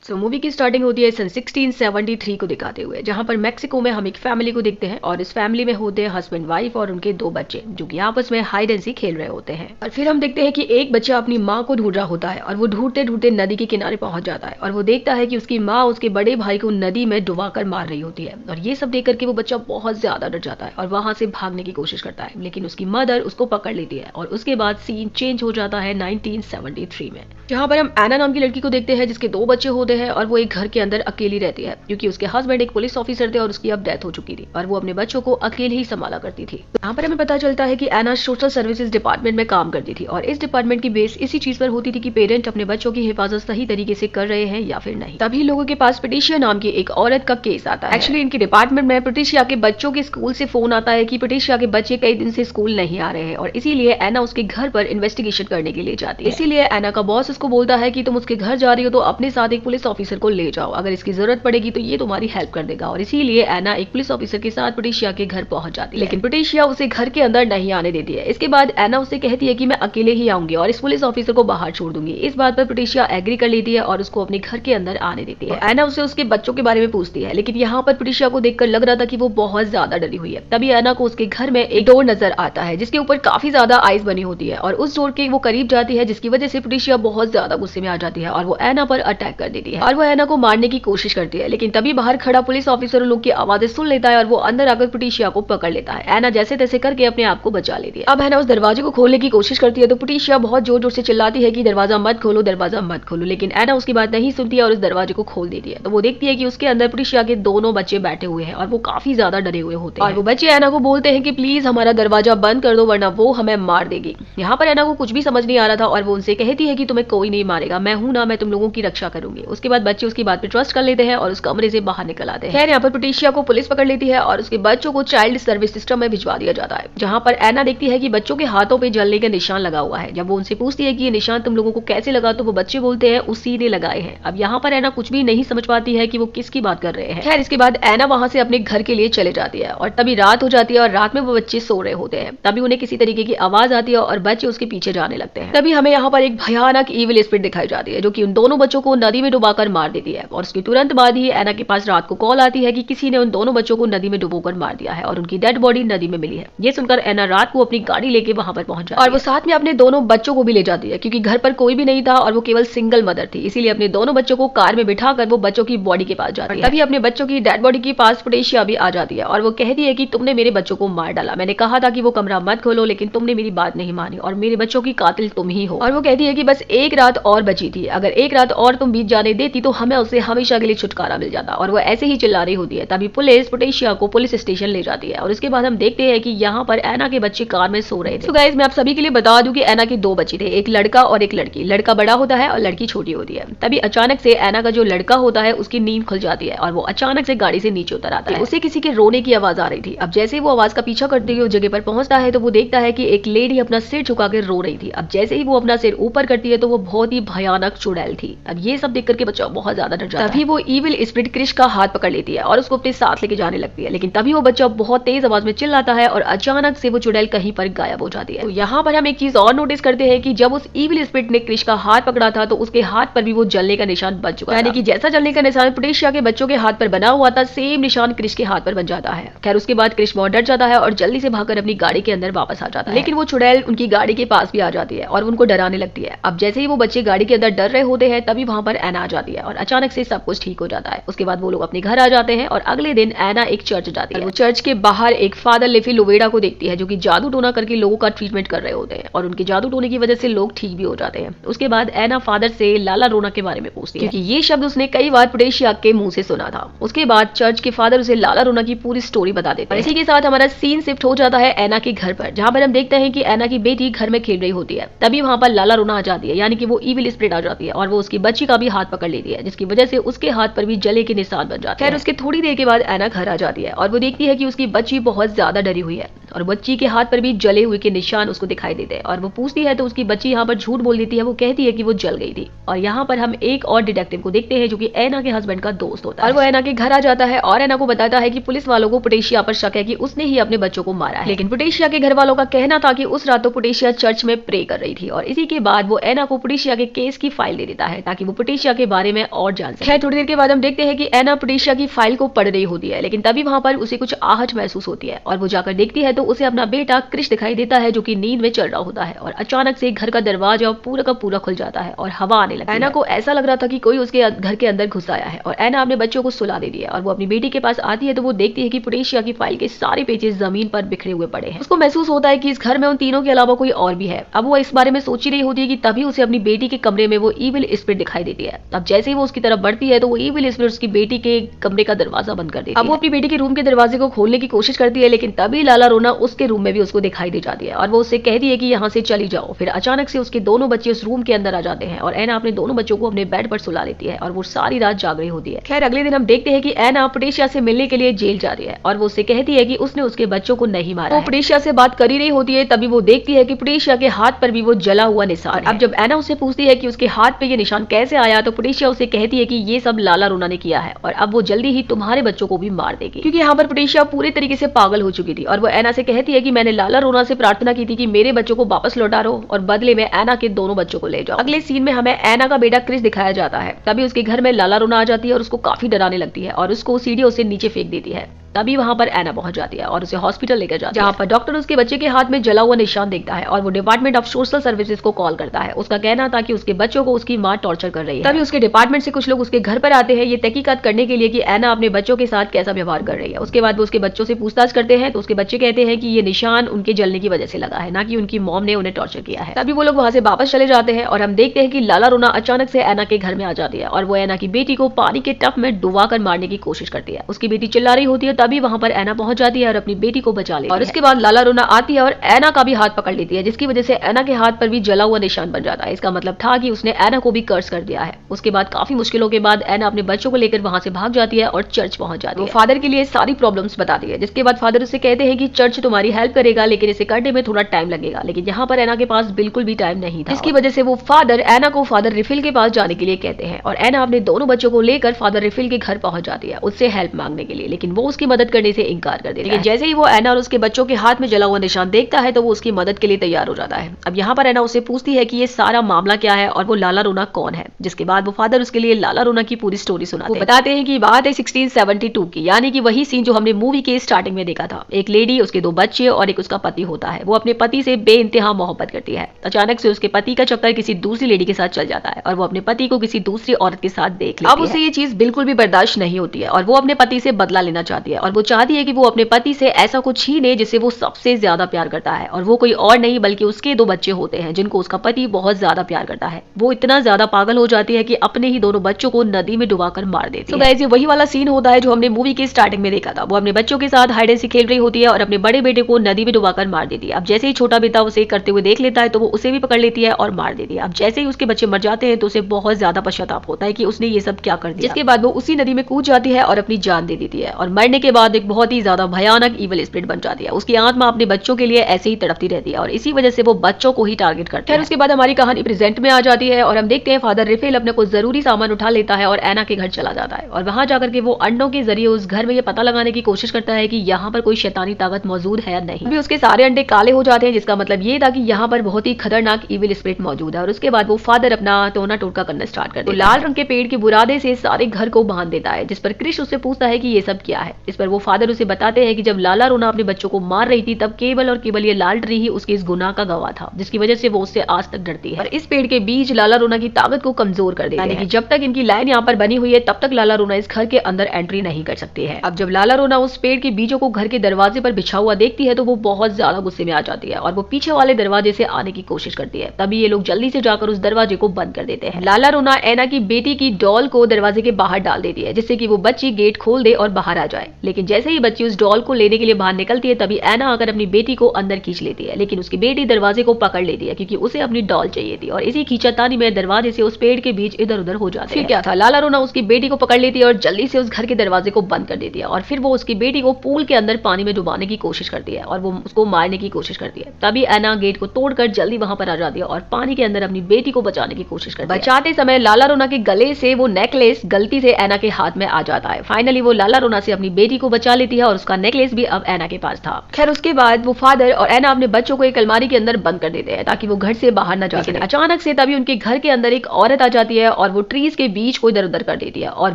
सो movie की starting होती है सन 1673 को दिखाते हुए, जहां पर मेक्सिको में हम एक फैमिली को देखते हैं और इस फैमिली में होते हैं हस्बैंड वाइफ और उनके 2 बच्चे जो कि आपस में हाइड एंड सीक खेल रहे होते हैं। और फिर हम देखते हैं कि एक बच्चा अपनी माँ को ढूंढ रहा होता है और वो ढूंढते ढूंढते नदी के किनारे पहुंच जाता है और वो देखता है कि उसकी माँ उसके बड़े भाई को नदी में डुबाकर मार रही होती है। और ये सब देख करके वो बच्चा बहुत ज्यादा डर जाता है और वहां से भागने की कोशिश करता है, लेकिन उसकी मदर उसको पकड़ लेती है। और उसके बाद सीन चेंज हो जाता है 1973 में, जहां पर हम एना नाम की लड़की को देखते हैं जिसके 2 बच्चे होते हैं और वो एक घर के अंदर अकेली रहती है क्योंकि उसके हस्बैंड एक पुलिस ऑफिसर थे और उसकी अब डेथ हो चुकी थी और वो अपने बच्चों को अकेले ही संभाला करती थी। यहाँ पर हमें पता चलता है कि एना सोशल सर्विसेज डिपार्टमेंट में काम करती थी और इस डिपार्टमेंट की बेस इसी चीज पर होती थी कि पेरेंट अपने बच्चों की हिफाजत सही तरीके से कर रहे हैं या फिर नहीं। तभी लोगों के पास पेटिशिया नाम की एक औरत का केस आता है। एक्चुअली इनके डिपार्टमेंट में पेटिशिया के बच्चों के स्कूल से फोन आता है कि पेटिशिया के बच्चे कई दिन से स्कूल नहीं आ रहे हैं और इसीलिए एना उसके घर पर इन्वेस्टिगेशन करने के लिए जाती है। इसीलिए एना का बॉस उसको बोलता है कि तुम उसके घर जा रही हो तो अपने साथ एक पुलिस ऑफिसर को ले जाओ, अगर इसकी जरूरत पड़ेगी तो ये तुम्हारी हेल्प कर देगा। और इसीलिए एना एक पुलिस ऑफिसर के साथ पेटिशिया के घर पहुंच जाती है, लेकिन पेटिशिया उसे घर के अंदर नहीं आने देती है। इसके बाद एना उसे कहती है कि मैं अकेले ही आऊंगी और इस पुलिस ऑफिसर को बाहर छोड़ दूंगी। इस बात पर पेटिशिया एग्री कर लेती है और उसको अपने घर के अंदर आने देती है। एना उसे उसके बच्चों के बारे में पूछती है, लेकिन यहाँ पर पेटिशिया को देखकर लग रहा था कि वो बहुत ज्यादा डरी हुई है। तभी एना को उसके घर में एक डोर नजर आता है जिसके ऊपर काफी ज्यादा आइस बनी होती है और उस डोर के वो करीब जाती है, जिसकी वजह से पेटिशिया बहुत ज्यादा गुस्से में आ जाती है और वो एना पर अटैक कर देती है और वो एना को मारने की कोशिश करती है। लेकिन तभी बाहर खड़ा पुलिस ऑफिसर लोग की आवाजें सुन लेता है और वो अंदर आकर पेटिशिया को पकड़ लेता है। एना जैसे तैसे करके अपने आप को बचा लेती है। अब एना उस दरवाजे को खोलने की कोशिश करती है तो पेटिशिया बहुत जोर जोर से चिल्लाती है कि दरवाजा मत खोलो, दरवाजा मत खोलो, लेकिन एना उसकी बात नहीं सुनती है और उस दरवाजे को खोल देती है। तो वो देखती है कि उसके अंदर पेटिशिया के दोनों बच्चे बैठे हुए हैं और वो काफी ज्यादा डरे हुए होते हैं और वो बच्चे एना को बोलते हैं कि प्लीज हमारा दरवाजा बंद कर दो वरना वो हमें मार देगी। यहाँ पर एना को कुछ भी समझ नहीं आ रहा था और वो उनसे कहती है कि तुम्हें कोई नहीं मारेगा, मैं हूं ना, मैं तुम लोगों की रक्षा करूंगी। उसके बाद बच्चे उसकी बात पे ट्रस्ट कर लेते हैं और उस कमरे से बाहर निकल आते हैं। खैर यहाँ पर पेटिशिया को पुलिस पकड़ लेती है और उसके बच्चों को चाइल्ड सर्विस सिस्टम में भिजवा दिया जाता है, जहाँ पर एना देखती है कि बच्चों के हाथों पे जलने का निशान लगा हुआ है। जब वो उनसे पूछती है कि ये निशान तुम लोगों को कैसे लगा तो वो बच्चे बोलते हैं उसी ने लगाए हैं। अब यहाँ पर एना कुछ भी नहीं समझ पाती है कि वो किसकी बात कर रहे हैं। खैर इसके बाद एना वहां से अपने घर के लिए चले जाती है और तभी रात हो जाती है और रात में वो बच्चे सो रहे होते हैं। तभी उन्हें किसी तरीके की आवाज आती है और बच्चे उसके पीछे जाने लगते हैं। तभी हमें यहाँ पर एक भयानक ईविल स्पिरिट दिखाई जाती है जो कि उन दोनों बच्चों को नदी में डुबाकर मार देती है और उसके तुरंत बाद ही एना के पास रात को कॉल आती है कि किसी ने उन दोनों बच्चों को नदी में डुबोकर मार दिया है और उनकी डेड बॉडी नदी में मिली है। ये सुनकर एना रात को अपनी गाड़ी लेके वहां पर पहुंच जाती है और वो साथ में अपने दोनों बच्चों को भी ले जाती है क्योंकि घर पर कोई भी नहीं था और वो केवल सिंगल मदर थी, इसीलिए अपने दोनों बच्चों को कार में बिठाकर वो बच्चों की बॉडी के पास जाती है। तभी अपने बच्चों की डेड बॉडी के पास पेटिशिया भी आ जाती है और वो कहती है कि तुमने मेरे बच्चों को मार डाला, मैंने कहा था कि वो कमरा मत खोलो लेकिन तुमने मेरी बात नहीं मानी और मेरे बच्चों की कातिल तुम ही हो। और वो कहती है कि बस एक रात और बची थी, अगर एक रात और तुम बीत जाने देती तो हमें उससे हमेशा के लिए छुटकारा मिल जाता। और वो ऐसे ही चिल्ला रही होती है। तभी पुलिस पेटिशिया को पुलिस स्टेशन ले जाती है और उसके बाद हम देखते हैं कि यहाँ पर एना के बच्चे कार में सो रहे थे। तो गाइस मैं आप सभी के लिए बता दूं कि एना के 2 बच्चे थे, एक लड़का और एक लड़की। लड़का बड़ा होता है और लड़की छोटी होती है। तभी अचानक से एना का जो लड़का होता है उसकी नींद खुल जाती है और वो अचानक से गाड़ी से नीचे उतर आता है। उसे किसी के रोने की आवाज आ रही थी। अब जैसे वो आवाज का पीछा करते हुए उस जगह पर पहुंचता है तो वो देखता है कि एक लेडी अपना सिर झुकाकर रो रही थी। अब जैसे ही वो अपना सिर ऊपर करती है तो वो बहुत ही भयानक चुड़ैल थी। अब ये सब देख करके बच्चा बहुत ज्यादा डर जाता है। तभी वो ईविल स्पिरिट क्रिश का हाथ पकड़ लेती है और उसको अपने साथ लेके जाने लगती है, लेकिन तभी वो बच्चा बहुत तेज आवाज में चिल्लाता है और अचानक से वो चुड़ैल कहीं पर गायब हो जाती है। तो यहाँ पर हम एक चीज और नोटिस करते हैं कि जब उस ईविल स्पिरिट ने क्रिश का हाथ पकड़ा था तो उसके हाथ पर भी वो जलने का निशान बन चुका है, यानी कि जैसा जलने का निशान पेटिशिया के बच्चों के हाथ पर बना हुआ था सेम निशान क्रिश के हाथ पर बन जाता है। खैर उसके बाद क्रिश बहुत डर जाता है और जल्दी से भागकर अपनी गाड़ी के अंदर वापस आ जाता है, लेकिन वो चुड़ैल उनकी गाड़ी के पास भी आ जाती है और उनको डराने लगती है। अब जैसे ही वो बच्चे गाड़ी के अंदर डर रहे होते हैं तभी वहां पर एना आ जाती है और अचानक से सब कुछ ठीक हो जाता है। उसके बाद वो लोग अपने घर आ जाते हैं और अगले दिन एना एक चर्च जाती है। वो चर्च के बाहर एक फादर लेफी लोवेडा को देखती है जो कि जादू टोना करके लोगों का ट्रीटमेंट कर रहे होते हैं और उनके जादू टोने की वजह से लोग ठीक भी हो जाते हैं। उसके बाद एना फादर से लाला रोना के बारे में पूछती है क्योंकि ये शब्द उसने कई बार पेटिशिया के मुंह से सुना था। उसके बाद चर्च के फादर उसे लाला रोना की पूरी स्टोरी बता देते हैं। इसी के साथ हमारा सीन शिफ्ट हो जाता है एना के घर पर, जहां पर हम देखते हैं कि एना की बेटी घर में खेल रही होती है। तभी वहां पर लाला रोना आ जाती है, यानी कि वो ईविल स्पिरिट आ जाती है और वो उसकी बच्ची का भी हाथ पकड़ लेती है, जिसकी वजह से उसके हाथ पर भी जले के निशान बन जाते हैं। खैर उसके थोड़ी देर के बाद एना घर आ जाती है और वो देखती है कि उसकी बच्ची बहुत ज्यादा डरी हुई है और बच्ची के हाथ पर भी जले हुए के निशान उसको दिखाई देते हैं और वो पूछती है तो उसकी बच्ची यहाँ पर झूठ बोल देती है। वो कहती है कि वो जल गई थी। और यहाँ पर हम एक और डिटेक्टिव को देखते हैं जो कि ऐना के हस्बैंड का दोस्त होता है और वो ऐना के घर आ जाता है और ऐना को बताता है कि पुलिस वालों को पुटेशिया पर शक है कि उसने ही अपने बच्चों को मारा है। लेकिन पुटेशिया के घर वालों का कहना था कि उस रात तो पुटेशिया चर्च में प्रे कर रही थी और इसी के बाद वो ऐना को पुटेशिया के केस की फाइल दे देता है ताकि वो पुटेशिया के बारे में और जान सके। थोड़ी देर के बाद हम देखते हैं कि ऐना पुटेशिया की फाइल को पढ़ रही होती है, लेकिन तभी वहां पर उसे कुछ आहट महसूस होती है और वो जाकर देखती है तो उसे अपना बेटा क्रिश दिखाई देता है जो कि नींद में चल रहा होता है और अचानक से घर का दरवाजा पूरा का पूरा खुल जाता है और हवा आने लगती है। ऐना को ऐसा लग रहा था कि कोई उसके घर के अंदर घुस आया है और ऐना अपने बच्चों को सुला देती है और वो अपनी बेटी के पास आती है तो वो देखती है कि पुटेशिया की फाइल के सारे पेजेस जमीन पर बिखरे हुए पड़े हैं। उसको महसूस होता है कि इस घर में उन तीनों के अलावा कोई और भी है। अब वो इस बारे में सोच ही रही होती है कि तभी उसे अपनी बेटी के कमरे में वो ईविल स्पिरिट दिखाई देती है। अब जैसे ही वो उसकी तरफ बढ़ती है तो वो ईविल स्पिरिट उसकी बेटी के कमरे का दरवाजा बंद कर देती है। अब वो अपनी बेटी के रूम के दरवाजे को खोलने की कोशिश करती है, लेकिन तभी लाला रोना उसके रूम में भी उसको दिखाई दे जाती है और वो उससे कहती है कि यहाँ से चली जाओ। फिर अचानक से उसके दोनों बच्चे उस रूम के अंदर आ जाते हैं और ऐना अपने दोनों बच्चों को अपने बेड पर सुला लेती है और वो सारी रात जाग रही होती है। खैर अगले दिन हम देखते हैं कि ऐना पुटेशिया से मिलने के लिए जेल जा रही है और वो उससे कहती है कि उसने उसके बच्चों को नहीं मारा। वो पुटेशिया से बात कर ही रही होती है, तभी वो देखती है कि पुटेशिया के हाथ पर भी वो जला हुआ निशान। अब जब ऐना उससे पूछती है कि उसके हाथ पे ये निशान कैसे आया तो पुटेशिया उसे कहती है कि ये सब लाला रोना ने किया है और अब वो जल्दी ही तुम्हारे बच्चों को भी मार देगी। क्योंकि यहाँ पर पुटेशिया पूरे तरीके से पागल हो चुकी थी और वो ऐना से कहती है कि मैंने लाला रोना से प्रार्थना की थी कि मेरे बच्चों को वापस लौटा दो और बदले में ऐना के दोनों बच्चों को ले जाओ। अगले सीन में हमें ऐना का बेटा क्रिस दिखाया जाता है। तभी उसके घर में लाला रोना आ जाती है और उसको काफी डराने लगती है और उसको सीढ़ियों से नीचे फेंक देती है। तभी वहां पर ऐना पहुंच जाती है और उसे हॉस्पिटल लेकर जाती है, जहां पर डॉक्टर उसके बच्चे के हाथ में जला हुआ निशान देखता है और वो डिपार्टमेंट ऑफ सोशल सर्विसेज को कॉल करता है। उसका कहना था कि उसके बच्चों को उसकी मां टॉर्चर कर रही है। तभी उसके डिपार्टमेंट से कुछ लोग उसके घर पर आते हैं ये तहकीकात करने के लिए कि ऐना अपने बच्चों के साथ कैसा व्यवहार कर रही है। उसके बाद वो उसके बच्चों से पूछताछ करते हैं तो उसके बच्चे कहते हैं कि ये निशान उनके जलने की वजह से लगा है, ना कि उनकी मॉम ने उन्हें टॉर्चर किया है। तभी वो लोग वहां से वापस चले जाते हैं और हम देखते हैं कि लाला रोना अचानक से ऐना के घर में आ जाती है और वो ऐना की बेटी को पानी के टब में डुबा कर मारने की कोशिश करती है। उसकी बेटी चिल्ला रही होती है, तभी वहां पर ऐना पहुंच जाती है और अपनी बेटी को बचा लेती है। और इसके बाद लाला रोना आती है और ऐना का भी हाथ पकड़ लेती है, जिसकी वजह से ऐना के हाथ पर भी जला हुआ निशान बन जाता है। इसका मतलब था कि उसने ऐना को भी कर्स कर दिया है। उसके बाद काफी मुश्किलों के बाद ऐना अपने बच्चों को लेकर वहां से भाग जाती है और चर्च पहुंच जाती है। वो फादर के लिए सारी प्रॉब्लम्स बताती है, जिसके बाद फादर उससे कहते हैं कि चर्च तुम्हारी हेल्प करेगा लेकिन इसे करने में थोड़ा टाइम लगेगा। लेकिन यहाँ पर ऐना के पास बिल्कुल भी टाइम नहीं था, जिसकी वजह से वो फादर ऐना को फादर रिफिल के पास जाने के लिए कहते हैं और ऐना अपने दोनों बच्चों को लेकर फादर रिफिल के घर पहुंच जाती है उससे हेल्प मांगने के लिए, लेकिन वो उसकी मदद करने से इनकार कर देती है। लेकिन जैसे ही वो ऐना और उसके बच्चों के हाथ में जला हुआ निशान देखता है तो वो उसकी मदद के लिए तैयार हो जाता है। अब यहाँ पर ऐना उससे पूछती है कि ये सारा मामला क्या है और वो लाला रोना कौन है, जिसके बाद वो फादर उसके लिए लाला रोना की पूरी स्टोरी सुनाते हैं। वो बताते हैं कि बात है 1672 की, यानी कि वही सीन जो हमने मूवी के स्टार्टिंग में देखा था। एक लेडी, उसके 2 बच्चे और एक उसका पति होता है। वो अपने पति से बेइंतहा मोहब्बत करती है। अचानक से उसके पति का चक्कर किसी दूसरी लेडी के साथ चल जाता है और वो अपने पति को किसी दूसरी औरत के साथ देख लेती है। अब उसे ये चीज बिल्कुल भी बर्दाश्त नहीं होती है और वो अपने पति से बदला लेना चाहती है और वो चाहती है कि वो अपने पति से ऐसा कुछ छीने जिससे वो सबसे ज्यादा प्यार करता है और वो कोई और नहीं बल्कि उसके 2 बच्चे होते हैं जिनको उसका पति बहुत ज्यादा प्यार करता है। वो इतना ज्यादा पागल हो जाती है कि अपने ही दोनों बच्चों को नदी में डुबाकर मार देती है। गाइस, ये वही वाला सीन होता है जो हमने मूवी के स्टार्टिंग में देखा था। वो अपने बच्चों के साथ हाइड एंड सीक खेल रही होती है और अपने बड़े बेटे को नदी में डुबाकर मार देती है। अब जैसे ही छोटा बेटा उसे करते हुए देख लेता है तो वो उसे भी पकड़ लेती है और मार देती है। अब जैसे ही उसके बच्चे मर जाते हैं तो उसे बहुत ज्यादा पश्चाताप होता है कि उसने ये सब क्या कर दिया। जिसके बाद वो उसी नदी में कूद जाती है और अपनी जान दे देती है और मरने के बाद एक बहुत ही ज्यादा भयानक ईविल स्पिरिट बन जाती है। उसकी आत्मा अपने बच्चों के लिए ऐसे ही तड़पती रहती है और इसी वजह से वो बच्चों को ही टारगेट करते हैं। उसके बाद हमारी कहानी प्रेजेंट में आ जाती है और हम देखते हैं फादर रिफेल अपने को जरूरी सामान उठा लेता है और ऐना के घर चला जाता है और वहां जाकर के वो अंडों के जरिए उस घर में ये पता लगाने की कोशिश करता है कि यहाँ पर कोई शैतानी ताकत मौजूद है या नहीं। अभी उसके सारे अंडे काले हो जाते हैं, जिसका मतलब ये था कि यहाँ पर बहुत ही खतरनाक ईविल स्पिरिट मौजूद है। और उसके बाद वो फादर अपना टोना टोटका करना स्टार्ट करता है। लाल रंग के पेड़ के बुरादे से सारे घर को बांध देता है, जिस पर क्रिश उससे पूछता है कि ये सब क्या है। इस पर वो फादर उसे बताते हैं कि जब लाला रोना अपने बच्चों को मार रही थी तब केवल और केवल ये लाल ट्री ही उसके इस गुनाह का गवाह था, जिसकी वजह से वो उससे आज तक डरती है। और इस पेड़ के बीज लाला रोना की ताकत को कमजोर कर देते हैं, यानी कि जब तक इनकी लाइन यहाँ पर बनी हुई है तब तक लाला रोना इस घर के अंदर एंट्री नहीं कर सकती है। अब जब लाला रोना उस पेड़ के बीजों को घर के दरवाजे पर बिछा हुआ देखती है तो वो बहुत ज्यादा गुस्से में आ जाती है और वो पीछे वाले दरवाजे से आने की कोशिश करती है। तभी ये लोग जल्दी से जाकर उस दरवाजे को बंद कर देते हैं। लाला रोना ऐना की बेटी की डॉल को दरवाजे के बाहर डाल देती है, जिससे कि वो बच्ची गेट खोल दे और बाहर आ जाए। लेकिन जैसे ही बच्ची उस डॉल को लेने के लिए बाहर निकलती है तभी एना आकर अपनी बेटी को अंदर खींच लेती है, लेकिन उसकी बेटी दरवाजे को पकड़ लेती है क्योंकि उसे अपनी डॉल चाहिए थी और इसी खींचातानी में दरवाजे से उस पेड़ के बीच इधर उधर हो जाते हैं। क्या था, लाला रोना उसकी बेटी को पकड़ लेती है और जल्दी से उस घर के दरवाजे को बंद कर देती है और फिर वो उसकी बेटी को पूल के अंदर पानी में डुबाने की कोशिश करती है और वो उसको मारने की कोशिश करती है। तभी एना गेट को तोड़कर जल्दी वहां पर आ जाती है और पानी के अंदर अपनी बेटी को बचाने की कोशिश करती है। बचाते समय लाला रोना के गले से वो नेकलेस गलती से एना के हाथ में आ जाता है। फाइनली वो लाला रोना से अपनी बेटी को बचा लेती है और उसका नेकलेस भी अब एना के पास था। खैर उसके बाद वो फादर और एना अपने बच्चों को एक अलमारी के अंदर बंद कर देते हैं ताकि वो घर से बाहर न जा सके। अचानक से तभी उनके घर के अंदर एक औरत आ जाती है और वो ट्रीज के बीच को इधर उधर कर देती है और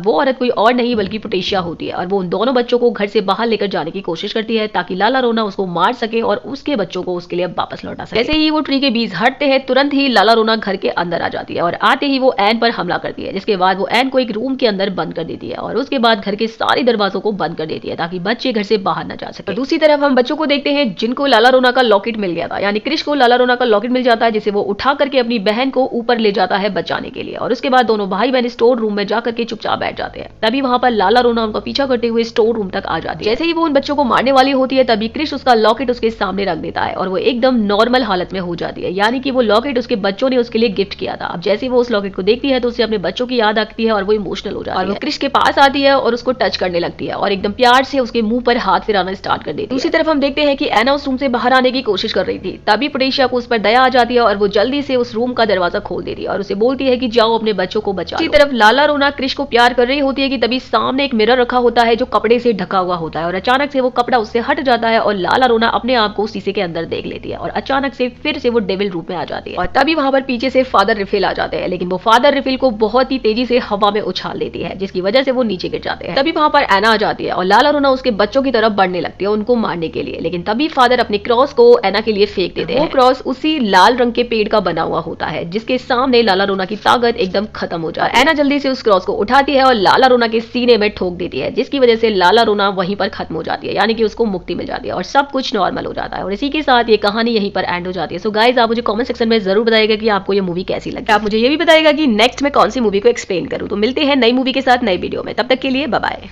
वो औरत कोई और नहीं बल्कि पोटेशिया होती है और वो उन दोनों बच्चों को घर से बाहर लेकर जाने की कोशिश करती है ताकि लाला रोना उसको मार सके और उसके बच्चों को उसके लिए वापस लौटा सके। जैसे ही वो ट्री के बीच हटते हैं तुरंत ही लाला रोना घर के अंदर आ जाती है और आते ही वो एन पर हमला करती है, जिसके बाद वो एन को एक रूम के अंदर बंद कर देती है और उसके बाद घर के सारे दरवाजों को बंद कर देती है ताकि बच्चे घर से बाहर न जा सके। दूसरी तरफ हम बच्चों को देखते हैं जिनको लाला रोना का लॉकेट मिल गया था, यानी क्रिश को लाला रोना का लॉकेट मिल जाता है जिसे वो उठा करके अपनी बहन को ऊपर ले जाता है बचाने के लिए और उसके बाद दोनों भाई बहन स्टोर रूम में जाकर के चुपचाप बैठ जाते हैं। तभी वहां पर लाला रोना उनका पीछा करते हुए स्टोर रूम तक आ जाती है। जैसे ही वो उन बच्चों को मारने वाली होती है तभी क्रिश उसका लॉकेट उसके सामने रख देता है और वो एकदम नॉर्मल हालत में हो जाती है, यानी कि वो लॉकेट उसके बच्चों ने उसके लिए गिफ्ट किया था। अब जैसे ही वो उस लॉकेट को देखती है तो उसे अपने बच्चों की याद आती है और वो इमोशनल हो जाती है और वो क्रिश के पास आती है और उसको टच करने लगती है और एकदम प्यार से उसके मुंह पर हाथ फिराना स्टार्ट कर देती है। दूसरी तरफ हम देखते हैं कि एना उस रूम से बाहर आने की कोशिश कर रही थी, तभी पोटेशिया को उस पर दया आ जाती है और वो जल्दी से उस रूम का दरवाजा खोल देती है और उसे बोलती है कि जाओ अपने बच्चों को बचाओ। दूसरी तरफ लाला रोना क्रिश को प्यार कर रही होती है कि तभी सामने एक मिरर रखा होता है जो कपड़े से ढका हुआ होता है और अचानक से वो कपड़ा उससे हट जाता है और लाला रोना अपने आप को शीशे के अंदर देख लेती है और अचानक से फिर से वो डेविल रूप में आ जाती है और तभी वहां पर पीछे से फादर रिफिल आ जाते हैं, लेकिन वो फादर रिफिल को बहुत ही तेजी से हवा में उछाल देती है जिसकी वजह से वो नीचे गिर जाते हैं। तभी वहां पर एना आ जाती है और लाला रोना उसके बच्चों की तरफ बढ़ने लगती है उनको मारने के लिए, लेकिन तभी फादर अपने क्रॉस को एना के लिए फेंक देते हैं। वो क्रॉस उसी लाल रंग के पेड़ का बना हुआ होता है जिसके सामने लाला रोना की ताकत एकदम खत्म हो जाती है। एना जल्दी से उस क्रॉस को उठाती है और लाला रोना के सीने में ठोक देती है जिसकी वजह से लाला रोना वहीं पर खत्म हो जाती है, यानी कि उसको मुक्ति मिल जाती है और सब कुछ नॉर्मल हो जाता है और इसी के साथ ये कहानी यहीं पर एंड हो जाती है। सो गाइज आप मुझे कमेंट सेक्शन में जरूर बताइएगा कि आपको ये मूवी कैसी लगी। आप मुझे ये भी बताइएगा कि नेक्स्ट मैं कौन सी मूवी को एक्सप्लेन करूं। तो मिलते हैं नई मूवी के साथ नई वीडियो में, तब तक के लिए बाय बाय।